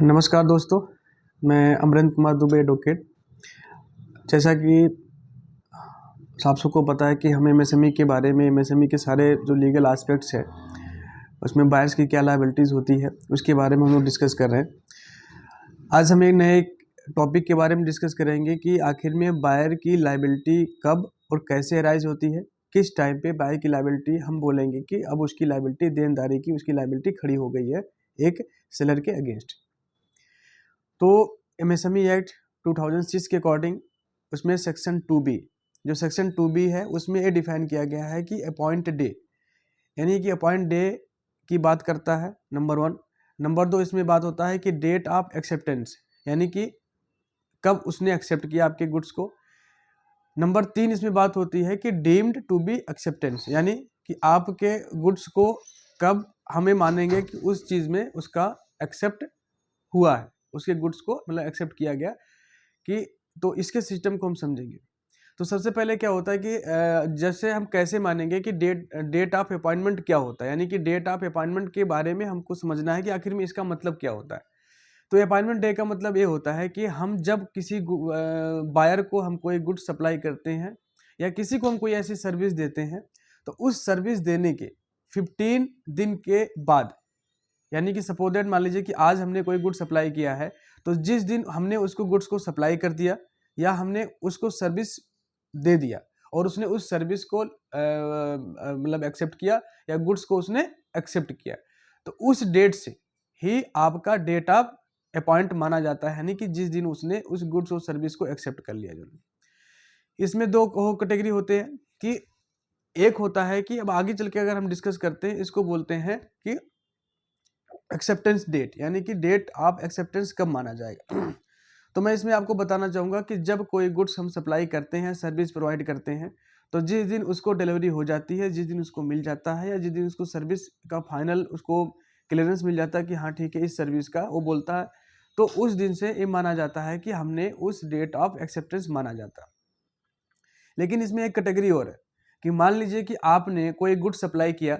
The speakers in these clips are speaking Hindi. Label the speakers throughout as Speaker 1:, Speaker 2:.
Speaker 1: नमस्कार दोस्तों, मैं अमरेंद्र कुमार दुबे एडवोकेट। जैसा कि आप सबको पता है कि हम एमएसएमई के बारे में एमएसएमई के सारे जो लीगल एस्पेक्ट्स हैं उसमें बायर्स की क्या लायबिलिटीज़ होती है उसके बारे में हम लोग डिस्कस कर रहे हैं। आज हम एक नए टॉपिक के बारे में डिस्कस करेंगे कि आखिर में बायर की लायबिलिटी कब और कैसे अराइज होती है, किस टाइम पे बायर की लायबिलिटी हम बोलेंगे कि अब उसकी लायबिलिटी देनदारी की उसकी लायबिलिटी खड़ी हो गई है एक सेलर के अगेंस्ट। तो एमएसएमई एक्ट 2006 के अकॉर्डिंग उसमें सेक्शन 2B, जो सेक्शन 2B है उसमें ये डिफाइन किया गया है कि अपॉइंट डे, यानी कि अपॉइंट डे की बात करता है नंबर 1। नंबर 2 इसमें बात होता है कि डेट ऑफ एक्सेप्टेंस, यानी कि कब उसने एक्सेप्ट किया आपके गुड्स को। नंबर 3 इसमें बात होती है कि डीम्ड टू बी एक्सेप्टेंस, यानी कि आपके गुड्स को कब हमें मानेंगे कि उस चीज़ में उसका एक्सेप्ट हुआ है, उसके गुड्स को मतलब एक्सेप्ट किया गया कि। तो इसके सिस्टम को हम समझेंगे। तो सबसे पहले क्या होता है कि जैसे हम कैसे मानेंगे कि डेट ऑफ अपॉइंटमेंट क्या होता है, यानी कि डेट ऑफ अपॉइंटमेंट के बारे में हमको समझना है कि आखिर में इसका मतलब क्या होता है। तो अपॉइंटमेंट डे का मतलब ये होता है कि हम जब किसी बायर को हम कोई गुड्स सप्लाई करते हैं या किसी को हम कोई ऐसी सर्विस देते हैं, तो उस सर्विस देने के 15 दिन के बाद, यानी कि सपोज दैट मान लीजिए कि आज हमने कोई गुड सप्लाई किया है, तो जिस दिन हमने उसको गुड्स को सप्लाई कर दिया या हमने उसको सर्विस दे दिया और उसने उस सर्विस को मतलब एक्सेप्ट किया या गुड्स को उसने एक्सेप्ट किया, तो उस डेट से ही आपका डेट ऑफ अपॉइंट माना जाता है, यानी कि जिस दिन उसने उस गुड्स और सर्विस को एक्सेप्ट कर लिया। जो इसमें दो कैटेगरी होते हैं कि एक होता है कि अब आगे चल के अगर हम डिस्कस करते हैं, इसको बोलते हैं कि एक्सेप्टेंस डेट, यानी कि डेट ऑफ एक्सेप्टेंस कब माना जाएगा। तो मैं इसमें आपको बताना चाहूँगा कि जब कोई गुड्स हम सप्लाई करते हैं, सर्विस प्रोवाइड करते हैं, तो जिस दिन उसको डिलीवरी हो जाती है, जिस दिन उसको मिल जाता है या जिस दिन उसको सर्विस का फाइनल उसको क्लियरेंस मिल जाता है कि हाँ ठीक है इस सर्विस का वो बोलता है, तो उस दिन से ये माना जाता है कि हमने उस डेट ऑफ एक्सेप्टेंस माना जाता है। लेकिन इसमें एक कैटेगरी और है कि मान लीजिए कि आपने कोई गुड सप्लाई किया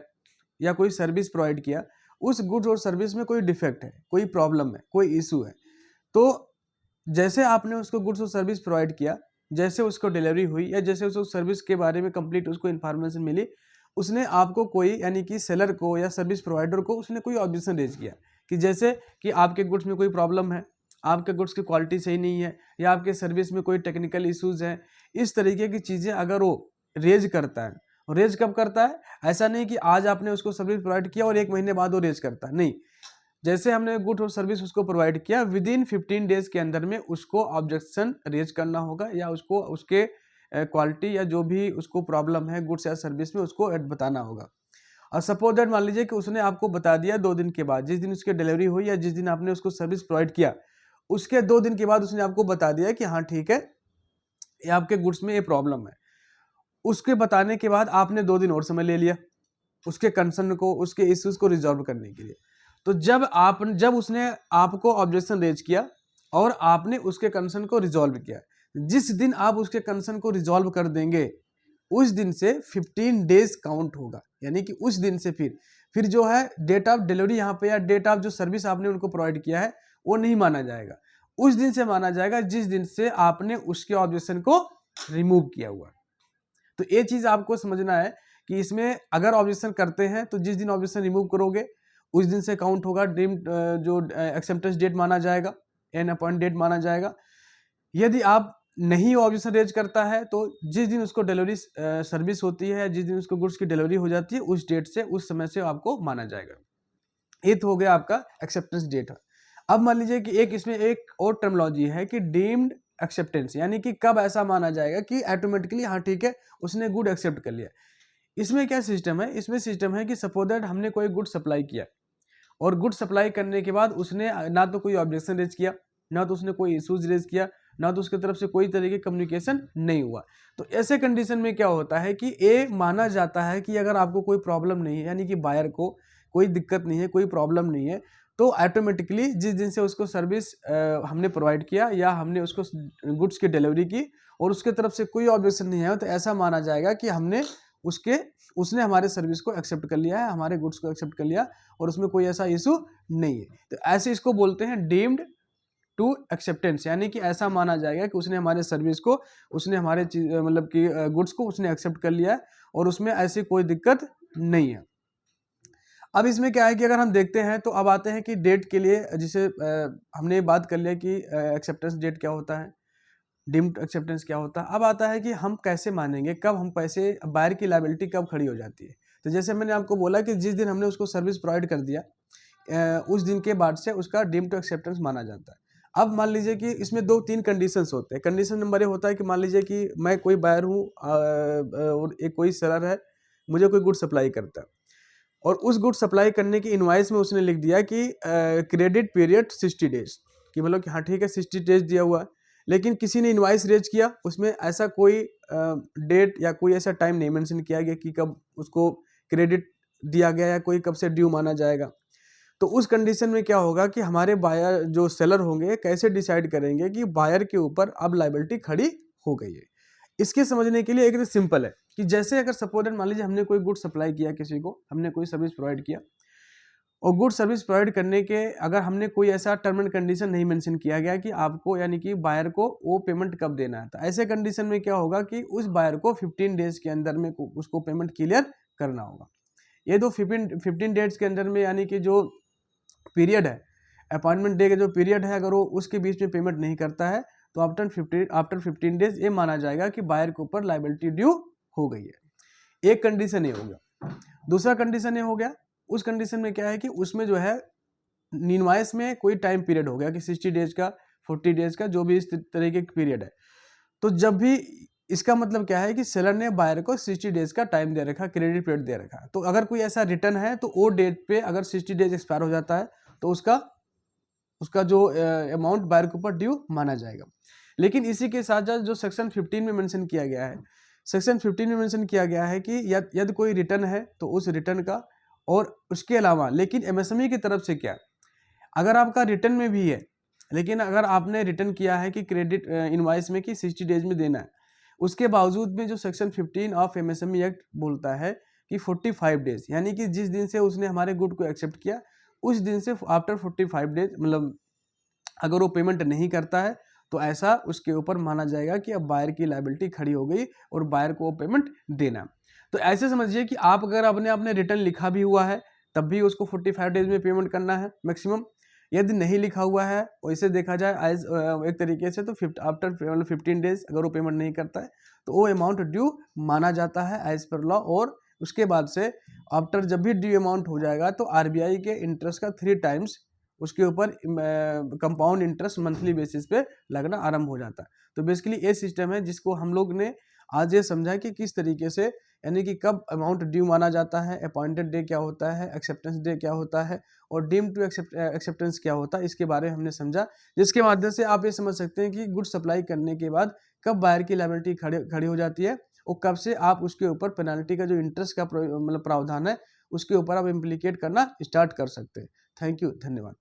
Speaker 1: या कोई सर्विस प्रोवाइड किया, उस गुड्स और सर्विस में कोई डिफेक्ट है, कोई प्रॉब्लम है, कोई इशू है, तो जैसे आपने उसको गुड्स और सर्विस प्रोवाइड किया, जैसे उसको डिलीवरी हुई या जैसे उसको सर्विस के बारे में कंप्लीट उसको इन्फॉर्मेशन मिली, उसने आपको कोई यानी कि सेलर को या सर्विस प्रोवाइडर को उसने कोई ऑब्जेक्शन रेज किया कि जैसे कि आपके गुड्स में कोई प्रॉब्लम है, आपके गुड्स की क्वालिटी सही नहीं है या आपके सर्विस में कोई टेक्निकल इश्यूज हैं, इस तरीके की चीज़ें अगर वो रेज करता है। रेज कब करता है? ऐसा नहीं कि आज आपने उसको सर्विस प्रोवाइड किया और 1 महीने बाद वो रेज करता है, नहीं। जैसे हमने गुड और सर्विस उसको प्रोवाइड किया, विद इन 15 डेज के अंदर में उसको ऑब्जेक्शन रेज करना होगा या उसको उसके क्वालिटी या जो भी उसको प्रॉब्लम है गुड्स या सर्विस में उसको बताना होगा। और सपोज दैट मान लीजिए कि उसने आपको बता दिया 2 दिन के बाद, जिस दिन उसकी डिलीवरी हुई या जिस दिन आपने उसको सर्विस प्रोवाइड किया, उसके 2 दिन के बाद उसने आपको बता दिया कि हाँ ठीक है ये आपके गुड्स में ये प्रॉब्लम है। उसके बताने के बाद आपने 2 दिन और समय ले लिया उसके कंसर्न को, उसके इश्यूज को रिजॉल्व करने के लिए। तो जब उसने आपको ऑब्जेक्शन रेज किया और आपने उसके कंसर्न को रिजॉल्व किया, जिस दिन आप उसके कंसर्न को रिजॉल्व कर देंगे उस दिन से 15 डेज काउंट होगा, यानी कि उस दिन से फिर जो है डेट ऑफ डिलीवरी यहाँ पे या डेट ऑफ जो सर्विस आपने उनको प्रोवाइड किया है वो नहीं माना जाएगा। उस दिन से माना जाएगा जिस दिन से आपने उसके ऑब्जेक्शन को रिमूव किया हुआ। तो ये चीज आपको समझना है कि इसमें अगर ऑब्जेक्शन करते हैं तो जिस दिन ऑब्जेक्शन रिमूव करोगे उस दिन से काउंट होगा, ड्रीम जो एक्सेप्टेंस डेट माना जाएगा, एन अपॉइंट डेट माना जाएगा। यदि आप नहीं ऑब्जेक्शन रेज करता है तो जिस दिन उसको डिलीवरी सर्विस होती है, जिस दिन उसको गुड्स की डिलीवरी हो जाती है, उस डेट से उस समय से आपको माना जाएगा। ये तो हो गया आपका एक्सेप्टेंस डेट। अब मान लीजिए कि इसमें एक और टर्मिनोलॉजी है कि डीम्ड एक्सेप्टेंस, यानी कि कब ऐसा माना जाएगा कि ऑटोमेटिकली हाँ ठीक है उसने गुड एक्सेप्ट कर लिया। इसमें क्या सिस्टम है? इसमें सिस्टम है कि सपोज दैट हमने कोई गुड सप्लाई किया और गुड सप्लाई करने के बाद उसने ना तो कोई ऑब्जेक्शन रेज किया, ना तो उसने कोई इश्यूज रेज किया, ना तो उसकी तरफ से कोई तरीके कम्युनिकेशन नहीं हुआ। तो ऐसे कंडीशन में क्या होता है कि ये माना जाता है कि अगर आपको कोई प्रॉब्लम नहीं है, यानी कि बायर को कोई दिक्कत नहीं है, कोई प्रॉब्लम नहीं है, तो ऑटोमेटिकली जिस दिन से उसको सर्विस हमने प्रोवाइड किया या हमने उसको गुड्स की डिलीवरी की और उसके तरफ से कोई ऑब्जेक्शन नहीं है, तो ऐसा माना जाएगा कि हमने उसने हमारे सर्विस को एक्सेप्ट कर लिया है, हमारे गुड्स को एक्सेप्ट कर लिया और उसमें कोई ऐसा इशू नहीं है। तो ऐसे इसको बोलते हैं डीम्ड टू एक्सेप्टेंस, यानी कि ऐसा माना जाएगा कि उसने हमारे सर्विस को, उसने हमारे मतलब कि गुड्स को उसने एक्सेप्ट कर लिया है और उसमें ऐसी कोई दिक्कत नहीं है। अब इसमें क्या है कि अगर हम देखते हैं तो अब आते हैं कि डेट के लिए, जिसे हमने बात कर लिया कि एक्सेप्टेंस डेट क्या होता है, डीम्ड एक्सेप्टेंस क्या होता है। अब आता है कि हम कैसे मानेंगे, कब हम पैसे, बायर की लायबिलिटी कब खड़ी हो जाती है। तो जैसे मैंने आपको बोला कि जिस दिन हमने उसको सर्विस प्रोवाइड कर दिया उस दिन के बाद से उसका डीम्ड टू एक्सेप्टेंस माना जाता है। अब मान लीजिए कि इसमें 2-3 कंडीशंस होते हैं। कंडीशन नंबर ये होता है कि मान लीजिए कि मैं कोई बायर हूँ और एक कोई सेलर है, मुझे कोई गुड सप्लाई करता है और उस गुड सप्लाई करने की इनवाइस में उसने लिख दिया कि क्रेडिट पीरियड 60 डेज, कि मतलब कि हाँ ठीक है 60 डेज दिया हुआ है, लेकिन किसी ने इनवाइस रेज किया, उसमें ऐसा कोई डेट या कोई ऐसा टाइम नहीं मेंशन किया गया कि कब उसको क्रेडिट दिया गया या कोई कब से ड्यू माना जाएगा। तो उस कंडीशन में क्या होगा कि हमारे बायर जो सेलर होंगे कैसे डिसाइड करेंगे कि बायर के ऊपर अब लायबिलिटी खड़ी हो गई है। इसके समझने के लिए एक सिंपल है कि जैसे अगर सपोज मान लीजिए हमने कोई गुड सप्लाई किया, किसी को हमने कोई सर्विस प्रोवाइड किया और गुड सर्विस प्रोवाइड करने के अगर हमने कोई ऐसा टर्म एंड कंडीशन नहीं मेंशन किया गया कि आपको यानी कि बायर को वो पेमेंट कब देना है, तो ऐसे कंडीशन में क्या होगा कि उस बायर को 15 डेज के अंदर में उसको पेमेंट क्लियर करना होगा। ये तो 15 डेज के अंदर में यानी कि जो पीरियड है, अपॉइंटमेंट डे का जो पीरियड है, अगर वो उसके बीच में पेमेंट नहीं करता है तो आफ्टर 15 डेज ये माना जाएगा कि बायर के ऊपर लायबिलिटी ड्यू हो गई है। एक कंडीशन ये हो गया। दूसरा कंडीशन ये हो गया, उस कंडीशन में क्या है कि उसमें जो है इनवॉइस में कोई टाइम पीरियड हो गया कि 60 डेज का, 40 डेज का, जो भी इस तरीके का पीरियड है। तो जब भी इसका मतलब क्या है कि सेलर ने बायर को 60 डेज का टाइम दे रखा, क्रेडिट पीरियड दे रखा है। तो अगर कोई ऐसा रिटर्न है तो वो डेट पे अगर 60 डेज एक्सपायर हो जाता है तो उसका जो अमाउंट बायर के ऊपर ड्यू माना जाएगा। लेकिन इसी के साथ साथ जो सेक्शन 15 में मेंशन किया गया है, सेक्शन 15 में मेंशन किया गया है कि यदि कोई रिटर्न है तो उस रिटर्न का, और उसके अलावा लेकिन एमएसएमई की तरफ से क्या, अगर आपका रिटर्न में भी है लेकिन अगर आपने रिटर्न किया है कि क्रेडिट इनवॉइस में कि 60 डेज में देना है, उसके बावजूद में जो सेक्शन 15 ऑफ एमएसएमई एक्ट बोलता है कि 45 डेज, यानी कि जिस दिन से उसने हमारे गुड को एक्सेप्ट किया उस दिन से आफ्टर 45 डेज मतलब अगर वो पेमेंट नहीं करता है तो ऐसा उसके ऊपर माना जाएगा कि अब बायर की लायबिलिटी खड़ी हो गई और बायर को वो पेमेंट देना। तो ऐसे समझिए कि आप अगर आपने रिटर्न लिखा भी हुआ है तब भी उसको 45 डेज में पेमेंट करना है मैक्सिमम। यदि नहीं लिखा हुआ है वैसे देखा जाए एज एक तरीके से तो आफ्टर 15 डेज अगर वो पेमेंट नहीं करता है तो वो अमाउंट ड्यू माना जाता है एज पर लॉ। और उसके बाद से आफ्टर जब भी ड्यू अमाउंट हो जाएगा तो आरबीआई के इंटरेस्ट का 3 टाइम्स उसके ऊपर कंपाउंड इंटरेस्ट मंथली बेसिस पे लगना आरंभ हो जाता है। तो बेसिकली ये सिस्टम है जिसको हम लोग ने आज ये समझा कि किस तरीके से यानी कि कब अमाउंट ड्यू माना जाता है, अपॉइंटेड डे क्या होता है, एक्सेप्टेंस डे क्या होता है और डीम टू एक्सेप्टेंस क्या होता है, इसके बारे में हमने समझा। जिसके माध्यम से आप ये समझ सकते हैं कि गुड सप्लाई करने के बाद कब बायर की लायबिलिटी खड़ी हो जाती है और कब से आप उसके ऊपर पेनाल्टी का जो इंटरेस्ट का मतलब प्रावधान है उसके ऊपर आप इम्प्लीकेट करना स्टार्ट कर सकते हैं। थैंक यू, धन्यवाद।